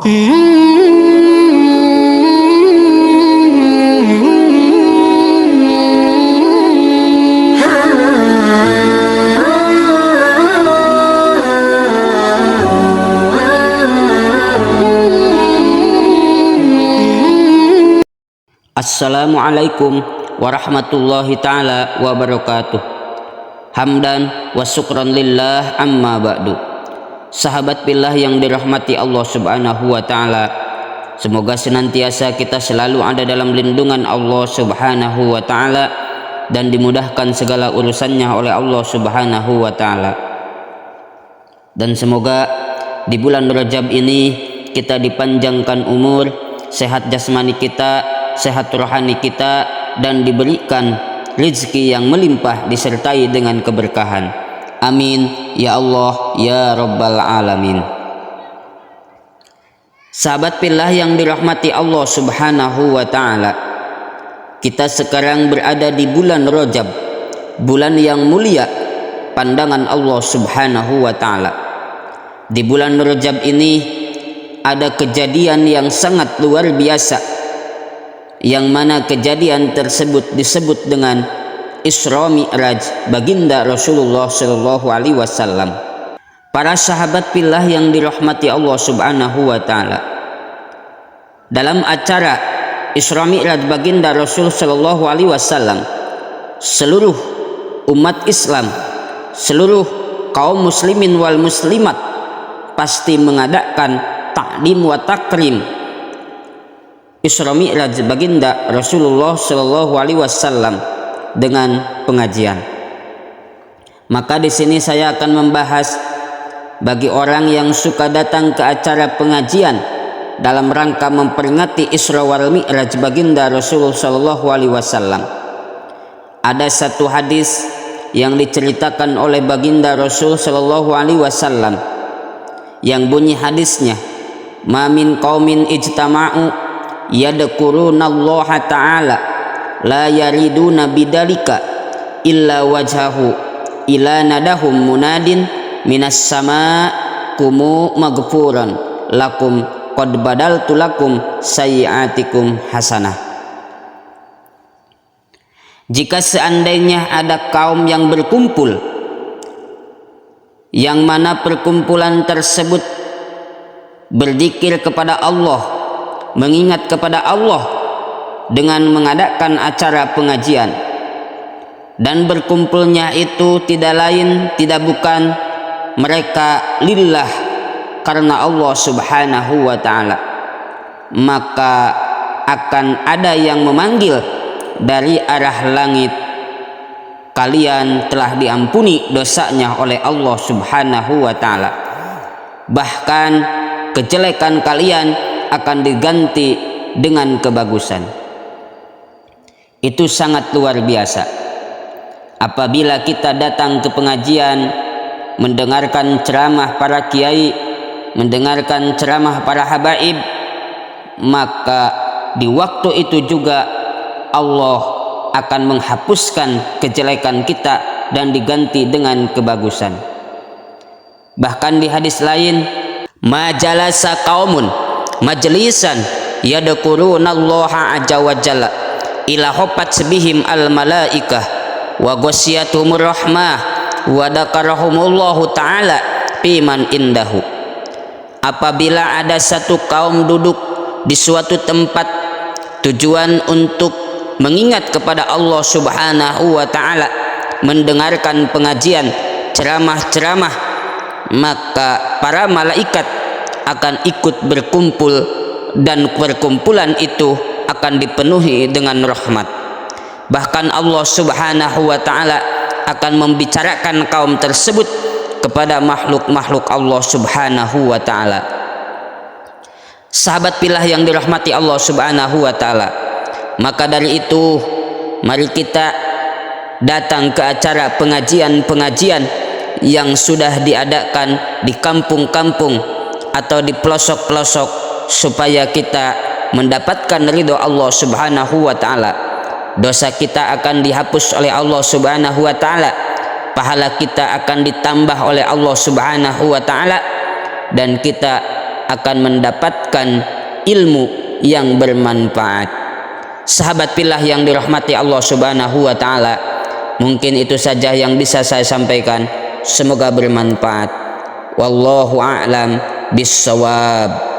Assalamualaikum warahmatullahi ta'ala wabarakatuh. Hamdan wa syukran lillah amma ba'du. Sahabat billah yang dirahmati Allah subhanahu wa ta'ala, semoga senantiasa kita selalu ada dalam lindungan Allah subhanahu wa ta'ala dan dimudahkan segala urusannya oleh Allah subhanahu wa ta'ala. Dan semoga di bulan Rajab ini kita dipanjangkan umur, sehat jasmani kita, sehat rohani kita, dan diberikan rezeki yang melimpah disertai dengan keberkahan. Amin ya Allah ya Rabbal Alamin. Sahabat fillah yang dirahmati Allah subhanahu wa ta'ala, kita sekarang berada di bulan Rajab, bulan yang mulia pandangan Allah subhanahu wa ta'ala. Di bulan Rajab ini ada kejadian yang sangat luar biasa, yang mana kejadian tersebut disebut dengan Isra Mi'raj baginda Rasulullah Shallallahu Alaihi Wasallam. Para sahabat fillah yang dirahmati Allah Subhanahu Wa Taala, dalam acara Isra Mi'raj baginda Rasul Shallallahu Alaihi Wasallam, seluruh umat Islam, seluruh kaum muslimin wal muslimat pasti mengadakan ta'lim wa takrim Isra Mi'raj baginda Rasulullah Shallallahu Alaihi Wasallam dengan pengajian. Maka di sini saya akan membahas bagi orang yang suka datang ke acara pengajian dalam rangka memperingati Isra wal Mi'raj baginda Rasulullah Shallallahu Alaihi Wasallam. Ada satu hadis yang diceritakan oleh baginda Rasul Shallallahu Alaihi Wasallam yang bunyi hadisnya, "Ma min qaumin ijtama'u yadkurunallaha ta'ala la yariduna bidalika illa wajhahu ila nadahum munadin minas sama kumu maghfuran lakum qad badaltu lakum sayyiatikum hasanah." Jika seandainya ada kaum yang berkumpul, yang mana perkumpulan tersebut berzikir kepada Allah, mengingat kepada Allah dengan mengadakan acara pengajian, dan berkumpulnya itu tidak lain tidak bukan mereka lillah, karena Allah subhanahu wa ta'ala, maka akan ada yang memanggil dari arah langit, kalian telah diampuni dosanya oleh Allah subhanahu wa ta'ala, bahkan kejelekan kalian akan diganti dengan kebagusan. Itu sangat luar biasa. Apabila kita datang ke pengajian, mendengarkan ceramah para kiai, mendengarkan ceramah para habaib, maka di waktu itu juga Allah akan menghapuskan kejelekan kita dan diganti dengan kebagusan. Bahkan di hadis lain, majalasa qaumun majlisan yadkurunallaha azza wa jalla ila hofat bihim al malaikah wa ghasyiyatuhumur rahmah wa dakarahumullahu ta'ala fiman indahu. Apabila ada satu kaum duduk di suatu tempat tujuan untuk mengingat kepada Allah subhanahu wa ta'ala, mendengarkan pengajian ceramah-ceramah, maka para malaikat akan ikut berkumpul dan perkumpulan itu akan dipenuhi dengan rahmat. Bahkan Allah subhanahu wa ta'ala akan membicarakan kaum tersebut kepada makhluk-makhluk Allah subhanahu wa ta'ala. Sahabat fillah yang dirahmati Allah subhanahu wa ta'ala, maka dari itu mari kita datang ke acara pengajian-pengajian yang sudah diadakan di kampung-kampung atau di pelosok-pelosok, supaya kita mendapatkan ridho Allah subhanahu wa ta'ala. Dosa kita akan dihapus oleh Allah subhanahu wa ta'ala, pahala kita akan ditambah oleh Allah subhanahu wa ta'ala, dan kita akan mendapatkan ilmu yang bermanfaat. Sahabat fillah yang dirahmati Allah Subhanahu wa taala, mungkin itu saja yang bisa saya sampaikan. Semoga bermanfaat. Wallahu a'lam bissawab.